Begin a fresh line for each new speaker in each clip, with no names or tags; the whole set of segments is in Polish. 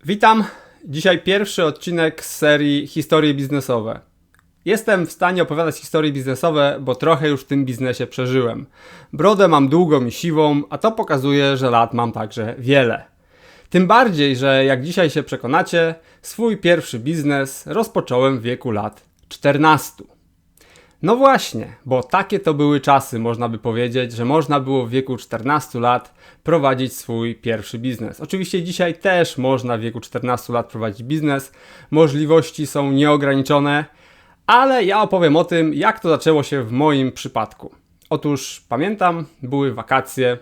Witam! Dzisiaj pierwszy odcinek z serii Historie biznesowe. Jestem w stanie opowiadać historie biznesowe, bo trochę już w tym biznesie przeżyłem. Brodę mam długą i siwą, a to pokazuje, że lat mam także wiele. Tym bardziej, że jak dzisiaj się przekonacie, swój pierwszy biznes rozpocząłem w wieku lat 14. No właśnie, bo takie to były czasy, można by powiedzieć, że można było w wieku 14 lat prowadzić swój pierwszy biznes. Oczywiście dzisiaj też można w wieku 14 lat prowadzić biznes, możliwości są nieograniczone, ale ja opowiem o tym, jak to zaczęło się w moim przypadku. Otóż pamiętam, były wakacje,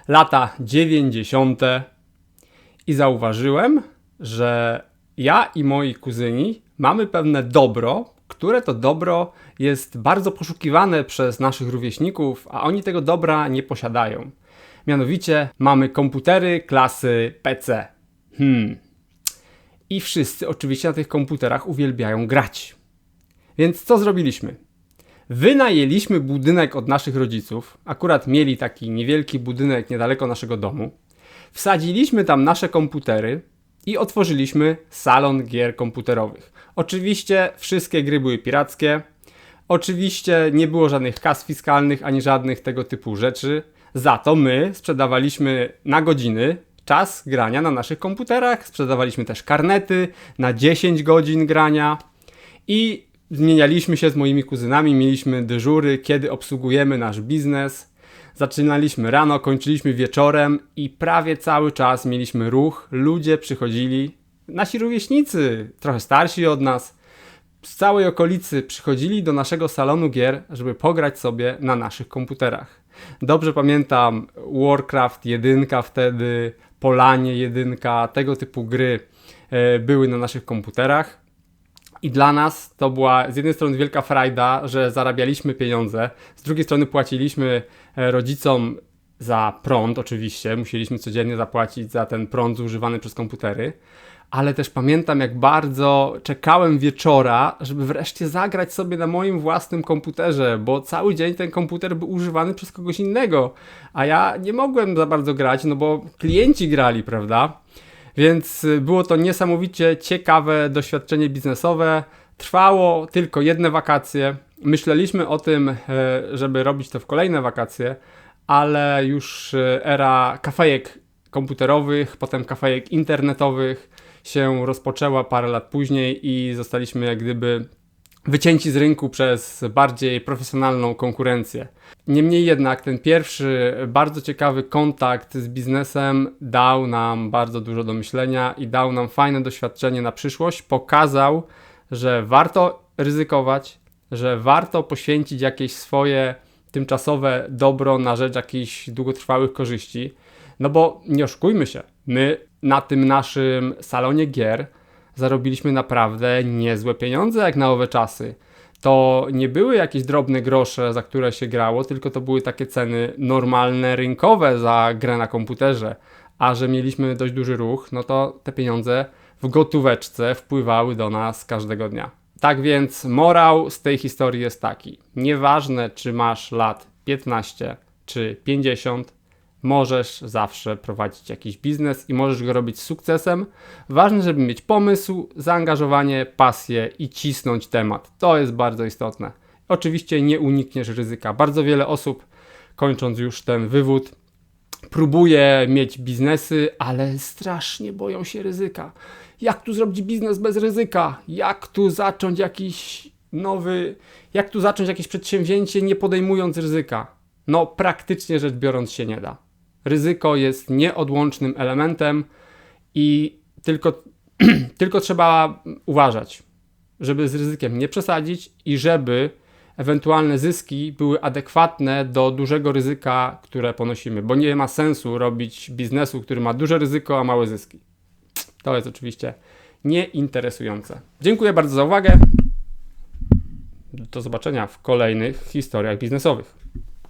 lata 90. i zauważyłem, że ja i moi kuzyni mamy pewne dobro, które to dobro jest bardzo poszukiwane przez naszych rówieśników, a oni tego dobra nie posiadają. Mianowicie mamy komputery klasy PC. I wszyscy oczywiście na tych komputerach uwielbiają grać. Więc co zrobiliśmy? Wynajęliśmy budynek od naszych rodziców, akurat mieli taki niewielki budynek niedaleko naszego domu. Wsadziliśmy tam nasze komputery i otworzyliśmy salon gier komputerowych. Oczywiście wszystkie gry były pirackie. Oczywiście nie było żadnych kas fiskalnych ani żadnych tego typu rzeczy. Za to my sprzedawaliśmy na godziny czas grania na naszych komputerach. Sprzedawaliśmy też karnety na 10 godzin grania. I zmienialiśmy się z moimi kuzynami. Mieliśmy dyżury, kiedy obsługujemy nasz biznes. Zaczynaliśmy rano, kończyliśmy wieczorem i prawie cały czas mieliśmy ruch. Ludzie przychodzili, nasi rówieśnicy, trochę starsi od nas, z całej okolicy przychodzili do naszego salonu gier, żeby pograć sobie na naszych komputerach. Dobrze pamiętam Warcraft 1 wtedy, Polanie 1, tego typu gry były na naszych komputerach. I dla nas to była z jednej strony wielka frajda, że zarabialiśmy pieniądze, z drugiej strony płaciliśmy rodzicom za prąd oczywiście, musieliśmy codziennie zapłacić za ten prąd zużywany przez komputery, ale też pamiętam, jak bardzo czekałem wieczora, żeby wreszcie zagrać sobie na moim własnym komputerze, bo cały dzień ten komputer był używany przez kogoś innego, a ja nie mogłem za bardzo grać, no bo klienci grali, prawda? Więc było to niesamowicie ciekawe doświadczenie biznesowe. Trwało tylko jedne wakacje. Myśleliśmy o tym, żeby robić to w kolejne wakacje, ale już era kafejek komputerowych, potem kafejek internetowych się rozpoczęła parę lat później i zostaliśmy jak gdyby wycięci z rynku przez bardziej profesjonalną konkurencję. Niemniej jednak ten pierwszy bardzo ciekawy kontakt z biznesem dał nam bardzo dużo do myślenia i dał nam fajne doświadczenie na przyszłość. Pokazał, że warto ryzykować, że warto poświęcić jakieś swoje tymczasowe dobro na rzecz jakichś długotrwałych korzyści. No bo nie oszukujmy się, my na tym naszym salonie gier zarobiliśmy naprawdę niezłe pieniądze jak na owe czasy. To nie były jakieś drobne grosze, za które się grało, tylko to były takie ceny normalne, rynkowe za grę na komputerze. A że mieliśmy dość duży ruch, no to te pieniądze w gotóweczce wpływały do nas każdego dnia. Tak więc morał z tej historii jest taki. Nieważne, czy masz lat 15 czy 50, możesz zawsze prowadzić jakiś biznes i możesz go robić z sukcesem. Ważne, żeby mieć pomysł, zaangażowanie, pasję i cisnąć temat. To jest bardzo istotne. Oczywiście nie unikniesz ryzyka. Bardzo wiele osób, kończąc już ten wywód, próbuje mieć biznesy, ale strasznie boją się ryzyka. Jak tu zrobić biznes bez ryzyka? Jak tu zacząć jakieś przedsięwzięcie nie podejmując ryzyka? No praktycznie rzecz biorąc się nie da. Ryzyko jest nieodłącznym elementem i tylko trzeba uważać, żeby z ryzykiem nie przesadzić i żeby ewentualne zyski były adekwatne do dużego ryzyka, które ponosimy, bo nie ma sensu robić biznesu, który ma duże ryzyko, a małe zyski. To jest oczywiście nieinteresujące. Dziękuję bardzo za uwagę. Do zobaczenia w kolejnych historiach biznesowych.